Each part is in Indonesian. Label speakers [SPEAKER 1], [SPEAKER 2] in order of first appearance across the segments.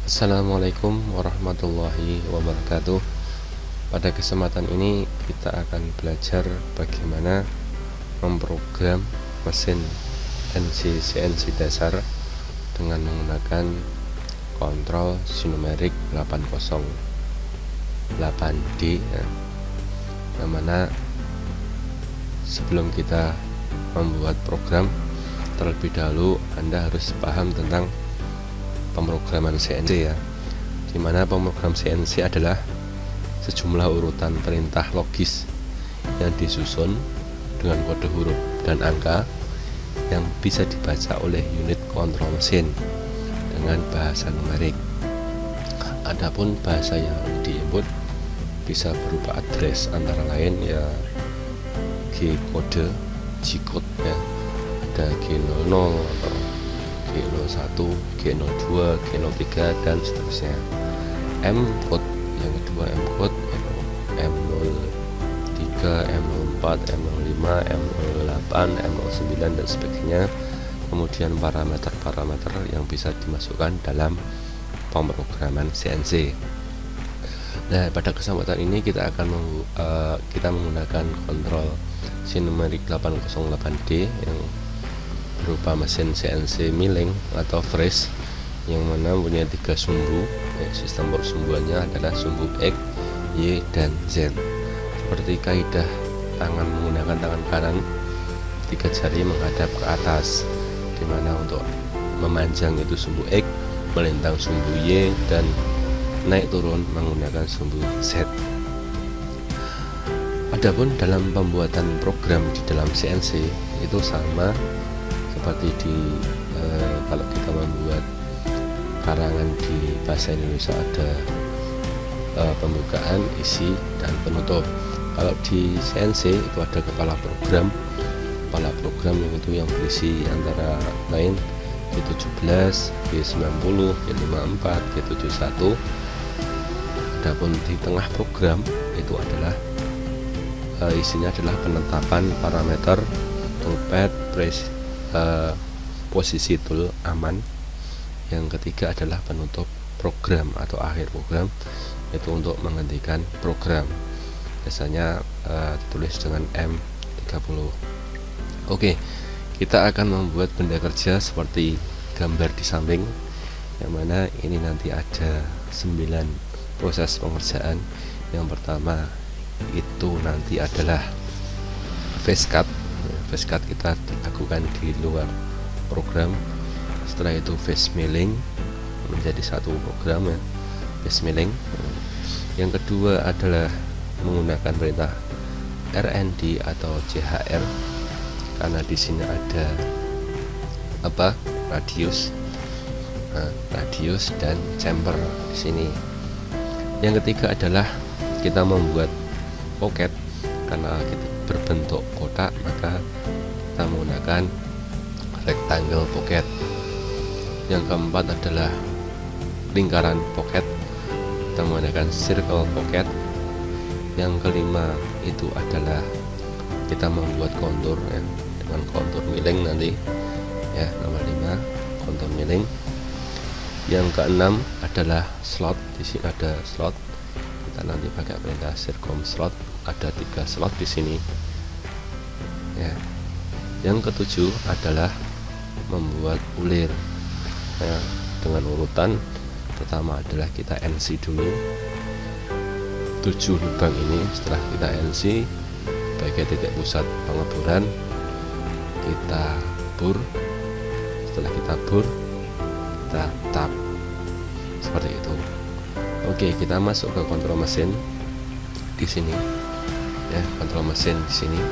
[SPEAKER 1] Assalamualaikum warahmatullahi wabarakatuh. Pada kesempatan ini kita akan belajar bagaimana memprogram mesin NC-CNC dasar dengan menggunakan kontrol sinumerik 808D ya. Yang mana sebelum kita membuat program, terlebih dahulu Anda harus paham tentang pemrograman CNC ya, dimana pemrogram CNC adalah sejumlah urutan perintah logis yang disusun dengan kode huruf dan angka yang bisa dibaca oleh unit kontrol mesin dengan bahasa numerik. Adapun bahasa yang diinput bisa berupa address, antara lain ya G kode, G code ya, ada G00 atau G01, G02, G03 dan seterusnya. M code yang kedua, M code M03, M04, M05, M08, M09 dan sebagainya. Kemudian parameter-parameter yang bisa dimasukkan dalam pemrograman CNC. Nah, pada kesempatan ini kita akan menggunakan kontrol sinumerik 808D yang berupa mesin CNC milling atau freeze yang mana mempunyai 3 sumbu ya. Sistem persumbuannya adalah sumbu X, Y, dan Z. Seperti kaidah tangan menggunakan tangan kanan, 3 jari menghadap ke atas, dimana untuk memanjang itu sumbu X, melintang sumbu Y, dan naik turun menggunakan sumbu Z. Adapun dalam pembuatan program di dalam CNC itu sama seperti kalau kita membuat karangan di bahasa Indonesia, ada pembukaan, isi, dan penutup. Kalau di CNC itu ada kepala program yang itu yang berisi antara lain G17, G90, G54, G71. Adapun di tengah program itu adalah isinya adalah penetapan parameter, toolpath, posisi tool aman. Yang ketiga adalah penutup program atau akhir program, itu untuk menghentikan program. Biasanya ditulis dengan M30. Oke, kita akan membuat benda kerja seperti gambar di samping, yang mana ini nanti ada 9 proses pengerjaan. Yang pertama itu nanti adalah face cut. Face cut kita lakukan di luar program. Setelah itu face milling, menjadi satu program ya, face milling. Yang kedua adalah menggunakan perintah RND atau CHR, karena di sini ada radius, radius dan chamfer di sini. Yang ketiga adalah kita membuat pocket, karena kita berbentuk kotak maka kita menggunakan rectangle pocket. Yang keempat adalah lingkaran pocket, kita menggunakan circle pocket. Yang kelima itu adalah kita membuat kontur ya, dengan kontur milling nanti ya, nomor 5 kontur milling. Yang keenam adalah slot, di sini ada slot, kita nanti pakai perintah circum slot, ada 3 slot di sini ya. Yang ketujuh adalah membuat ulir ya, dengan urutan pertama adalah kita NC dulu 7 lubang ini. Setelah kita NC sebagai titik pusat pengeboran, kita bur. Setelah kita bur, kita tap seperti itu. Oke, kita masuk ke kontrol mesin di sini ya, kontrol mesin di sini.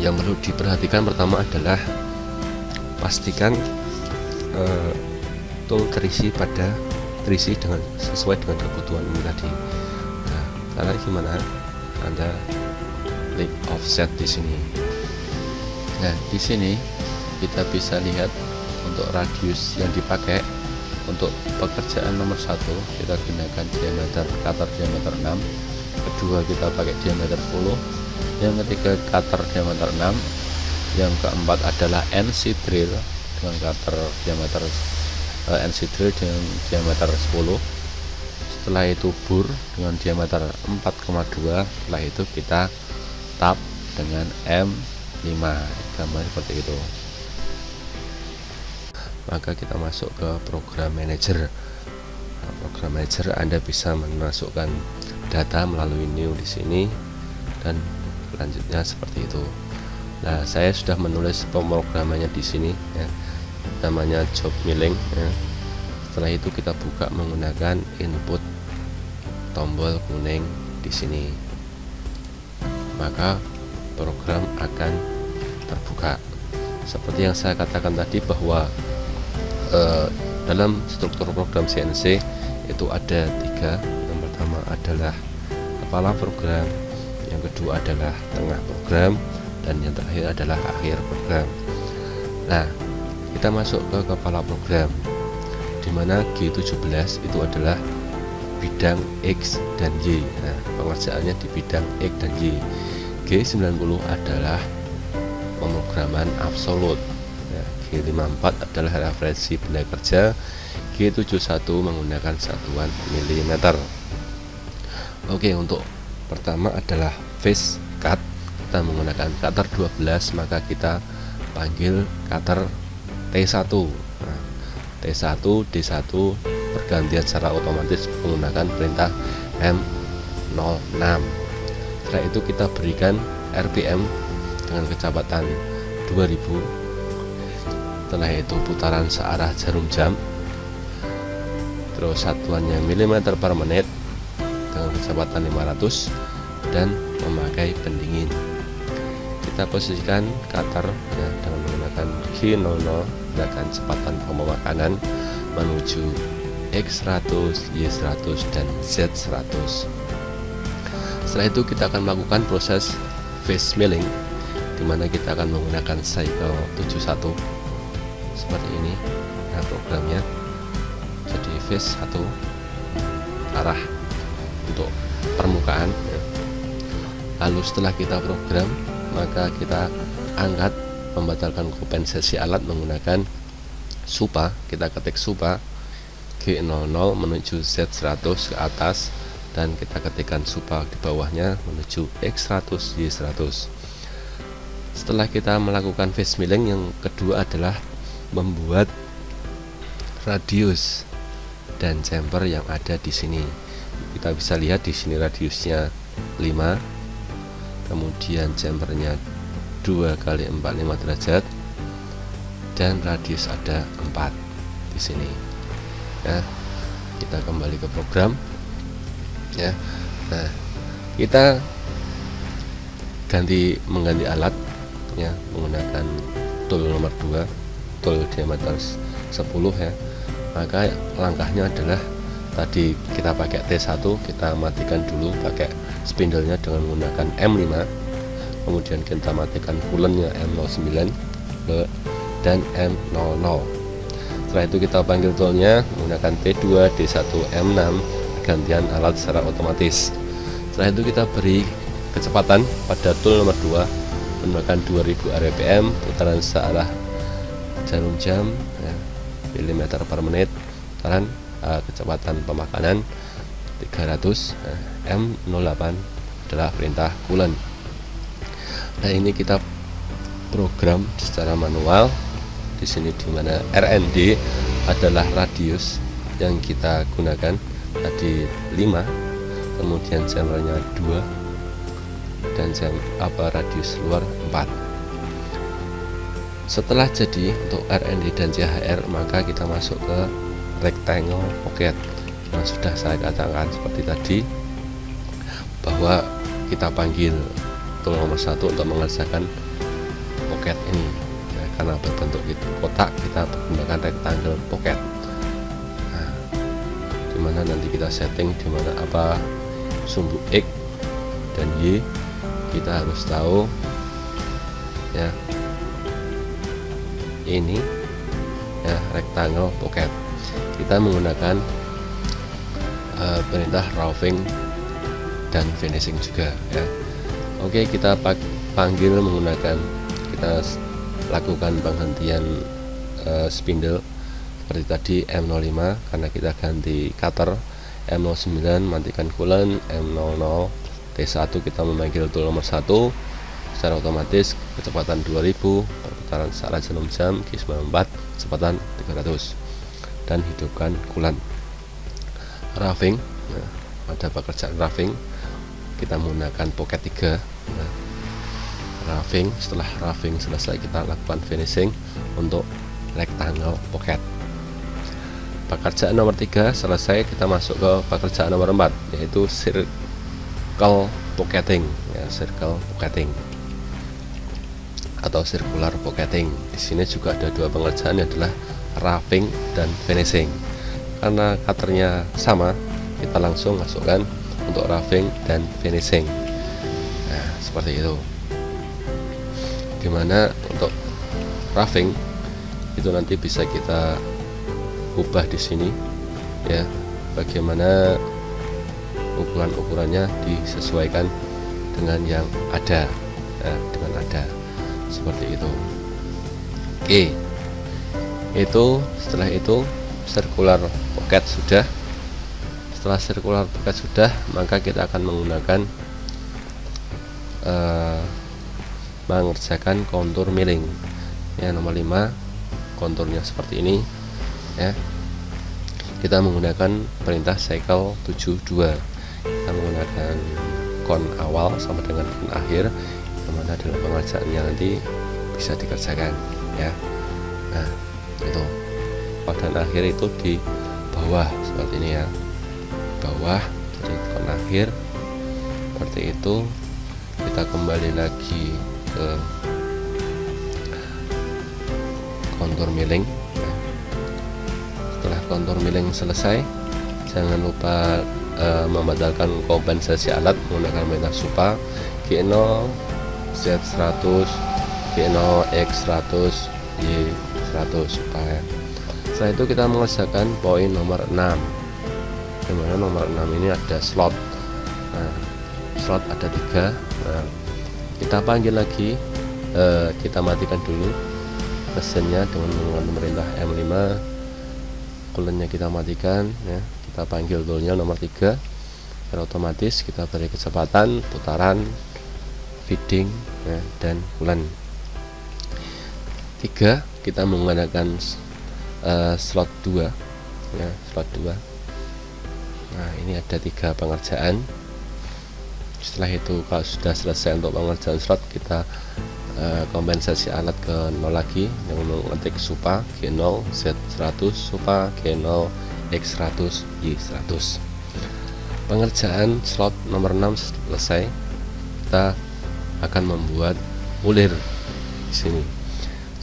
[SPEAKER 1] Yang perlu diperhatikan pertama adalah pastikan tool terisi dengan sesuai dengan kebutuhan ini tadi. Nah, caranya gimana? Anda klik offset di sini. Nah, di sini kita bisa lihat untuk radius yang dipakai. Untuk pekerjaan nomor 1 kita gunakan diameter cutter diameter 6, kedua kita pakai diameter 10, yang ketiga cutter diameter 6, yang keempat adalah NC drill dengan cutter diameter NC drill dengan diameter 10. Setelah itu bur dengan diameter 4,2. Setelah itu kita tap dengan M5, gambar seperti itu. Maka kita masuk ke program manager. Program manager Anda bisa memasukkan data melalui new di sini dan selanjutnya seperti itu. Nah, saya sudah menulis pemrogramannya di sini ya. Namanya job milling ya. Setelah itu kita buka menggunakan input tombol kuning di sini. Maka program akan terbuka. Seperti yang saya katakan tadi bahwa dalam struktur program CNC itu ada 3. Yang pertama adalah kepala program, yang kedua adalah tengah program, dan yang terakhir adalah akhir program. Nah, kita masuk ke kepala program, di mana G17 itu adalah bidang X dan Y. Nah, pengerjaannya di bidang X dan Y. G90 adalah pemrograman absolut. G54 adalah referensi benda kerja. G71 menggunakan satuan milimeter. Oke, untuk pertama adalah face cut. Kita menggunakan cutter 12, maka kita panggil cutter T1. Nah, T1, D1 bergantian secara otomatis menggunakan perintah M06. Setelah itu kita berikan RPM dengan kecepatan 2000. Setelah itu putaran searah jarum jam, terus satuannya milimeter per menit dengan kecepatan 500 dan memakai pendingin. Kita posisikan cutter ya, dengan menggunakan G00 dan kecepatan pemakanan menuju X100, Y100 dan Z100. Setelah itu kita akan melakukan proses face milling, di mana kita akan menggunakan cycle 71 seperti ini. Nah, programnya jadi face 1 arah untuk permukaan ya. Lalu setelah kita program, maka kita angkat membatalkan kompensasi alat menggunakan supa. Kita ketik supa G00 menuju Z100 ke atas, dan kita ketikkan supa di bawahnya menuju X100, Y100. Setelah kita melakukan face milling, yang kedua adalah membuat radius dan chamfer yang ada di sini. Kita bisa lihat di sini radiusnya 5, kemudian chamfernya 2 kali 45 derajat, dan radius ada 4 di sini. Ya, kita kembali ke program. Ya, nah kita mengganti alat ya menggunakan tool nomor 2, tool diameter 10 ya. Maka langkahnya adalah tadi kita pakai T1, kita matikan dulu pakai spindle-nya dengan menggunakan M5, kemudian kita matikan coolant-nya M09 dan M00. Setelah itu kita panggil toolnya menggunakan T2, D1, M6, gantian alat secara otomatis. Setelah itu kita beri kecepatan pada tool nomor 2 menggunakan 2000 rpm, putaran searah jarum jam ya, milimeter per menit, putaran kecepatan pemakanan 300. M08 adalah perintah coolant. Nah, ini kita program secara manual di sini, di mana RND adalah radius yang kita gunakan tadi 5, kemudian chamfernya 2, dan radius luar 4. Setelah jadi untuk RND dan CHR, maka kita masuk ke rectangle pocket yang sudah saya katakan seperti tadi, bahwa kita panggil tool nomor 1 untuk mengerjakan pocket ini. Nah, karena berbentuk itu kotak, kita menggunakan rectangle pocket. Dimana nanti kita setting dimana apa sumbu X dan Y, kita harus tahu ya. Ini ya rectangle pocket, kita menggunakan perintah roughing dan finishing juga ya. Oke, kita panggil menggunakan, kita lakukan penghentian spindle seperti tadi M05 karena kita ganti cutter, M09 matikan coolant, M00 T1 kita memanggil tool nomor 1 secara otomatis kecepatan 2000, perputaran searah 6 jam, G94 kecepatan 300, dan hidupkan coolant. Roughing, nah, ada pekerjaan roughing, kita menggunakan pocket 3. Nah, roughing, setelah roughing selesai kita lakukan finishing untuk rectangle pocket. Pekerjaan nomor 3 selesai, kita masuk ke pekerjaan nomor 4 yaitu circle pocketing, ya, circle pocketing atau circular pocketing. Di sini juga ada dua pengerjaan, adalah roughing dan finishing. Karena cutternya sama, kita langsung masukkan untuk roughing dan finishing. Nah, seperti itu. Gimana untuk roughing itu nanti bisa kita ubah di sini, ya. Bagaimana ukurannya disesuaikan dengan yang ada, seperti itu. Oke, itu setelah itu circular pocket sudah. Setelah circular pocket sudah, maka kita akan menggunakan mengerjakan kontur milling, ya, nomor 5. Konturnya seperti ini, ya. Kita menggunakan perintah cycle 72. Kita menggunakan kon awal sama dengan kon akhir, yang mana dalam pengerjaannya nanti bisa dikerjakan, ya. Nah, itu kon dan akhir itu di bawah seperti ini, ya, bawah. Jadi kon akhir seperti itu. Kita kembali lagi ke kontur milling. Nah, setelah kontur milling selesai, jangan lupa membatalkan kompensasi alat menggunakan perintah supa G0 Z100 G0 X100 Y100 supaya. Setelah itu kita mengerjakan poin nomor 6, dimana nomor 6 ini ada slot. Nah, slot ada 3. Nah, kita panggil lagi, kita matikan dulu mesinnya dengan menggunakan perintah M5. Coolant-nya kita matikan, ya. Kita panggil toolnya nomor 3. Secara otomatis kita beri kecepatan, putaran, feeding, ya, dan coolant. 3 kita menggunakan slot 2, ya, slot 2. Nah, ini ada 3 pengerjaan. Setelah itu kalau sudah selesai untuk pengerjaan slot, kita kompensasi alat ke 0 lagi dengan mengetik supa G0 Z100 supa G0 X100 Y100. Pengerjaan slot nomor 6 selesai. Kita akan membuat ulir di sini.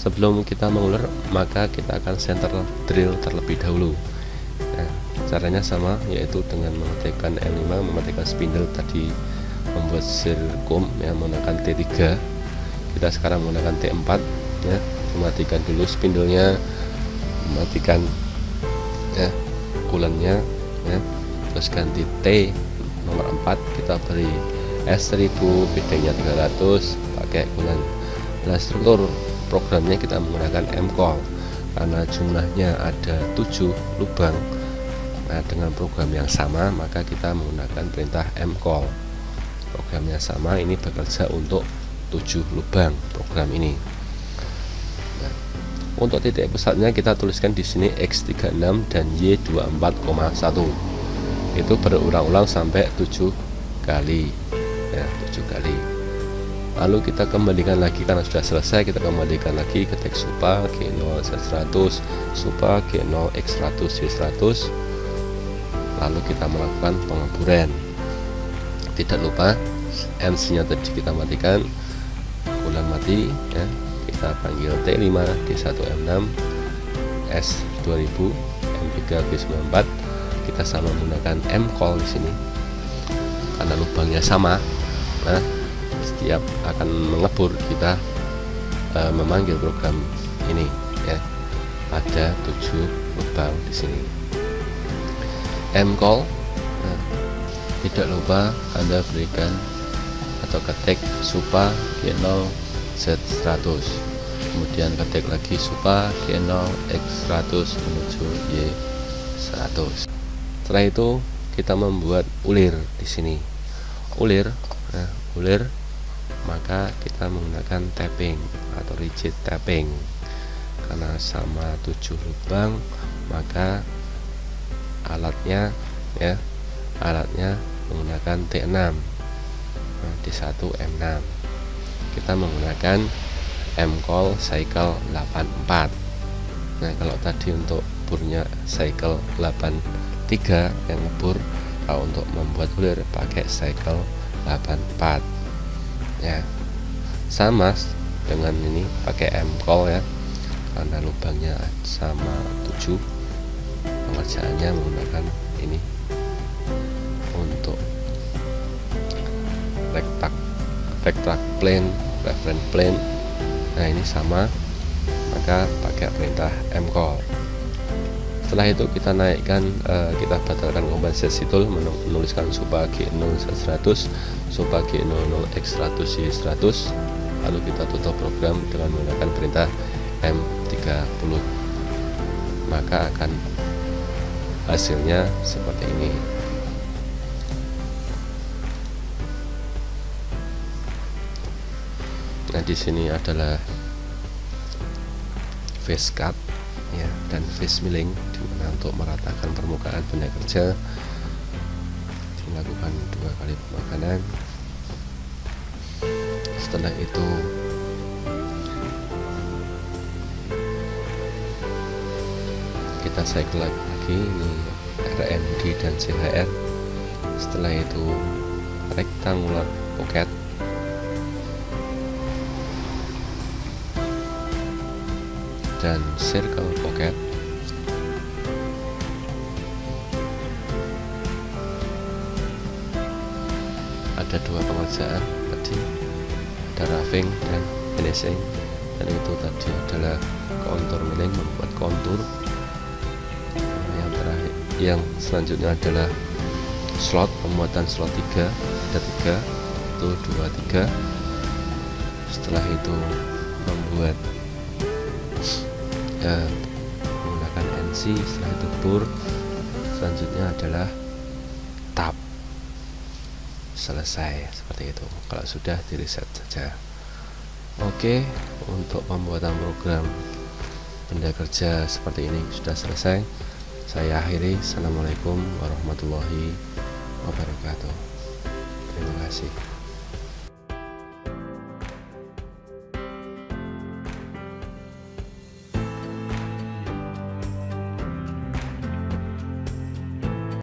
[SPEAKER 1] Sebelum kita mengulir, maka kita akan center drill terlebih dahulu. Nah, caranya sama, yaitu dengan mematikan M5, mematikan spindle tadi, membuat sirkum, yang menggunakan T3. Kita sekarang menggunakan T4, ya. Mematikan dulu spindlenya, mematikan, ya, coolant-nya, ya. Terus ganti T nomor 4, kita beri S1000, feedingnya 300, pakai coolant. Nah, struktur programnya kita menggunakan mcall karena jumlahnya ada 7 lubang. Nah, dengan program yang sama, maka kita menggunakan perintah mcall. Programnya sama, ini bekerja untuk 7 lubang program ini. Nah, untuk titik pusatnya kita tuliskan di sini X36 dan Y24,1. Itu berulang-ulang sampai 7 kali, ya, 7 kali. Lalu kita kembalikan lagi, karena sudah selesai, kita kembalikan lagi ke teks supa G0 Z100 supa G0 X100 Y100. Lalu kita melakukan pengeburan. Tidak lupa MC nya tadi kita matikan, coolant mati, ya. Kita panggil T5 D1 M6 S2000 M3 G94. Kita sama menggunakan mcall di sini karena lubangnya sama. Nah, setiap akan mengebur kita memanggil program ini, ya. Ada 7 lubang di sini. Mcall. Nah, tidak lupa Anda berikan atau ketik supa G0 Z100. kemudian ketik lagi supa G0 X100 menuju Y100. Setelah itu kita membuat ulir di sini. Ulir, maka kita menggunakan tapping atau rigid tapping. Karena sama 7 lubang, maka alatnya menggunakan T6. D1 M6. Kita menggunakan M-Call cycle 84. Nah, kalau tadi untuk burnya cycle 83 yang ngebur, kalau untuk membuat ulir pakai cycle 84 ya. Sama dengan ini pakai M-Call ya, karena lubangnya sama 7, pengerjaannya menggunakan ini untuk rectangle plane, reference plane. Nah, ini sama, maka pakai perintah M-Call. Setelah itu kita naikkan, kita batalkan kompensasi tool, menuliskan supa G0 100, supa G00 X100 Y100, lalu kita tutup program dengan menggunakan perintah M30, maka akan hasilnya seperti ini. Nah, di sini adalah face cut ya, dan face milling, dimana untuk meratakan permukaan benda kerja dilakukan 2 kali pemakanan. Setelah itu kita cycle lagi ini RMD dan CHR. Setelah itu rectangular pocket, dan circle pocket. Ada 2 pengerjaan tadi, ada roughing dan finishing, dan itu tadi adalah kontur milling, membuat kontur. Yang terakhir, yang selanjutnya adalah slot, pembuatan slot 3, ada 3, 1, 2, 3. Setelah itu membuat menggunakan NC, setelah itu bur, selanjutnya adalah tab. Selesai seperti itu. Kalau sudah, di reset saja. Oke, untuk pembuatan program benda kerja seperti ini sudah selesai. Saya akhiri. Assalamualaikum warahmatullahi wabarakatuh. Terima kasih.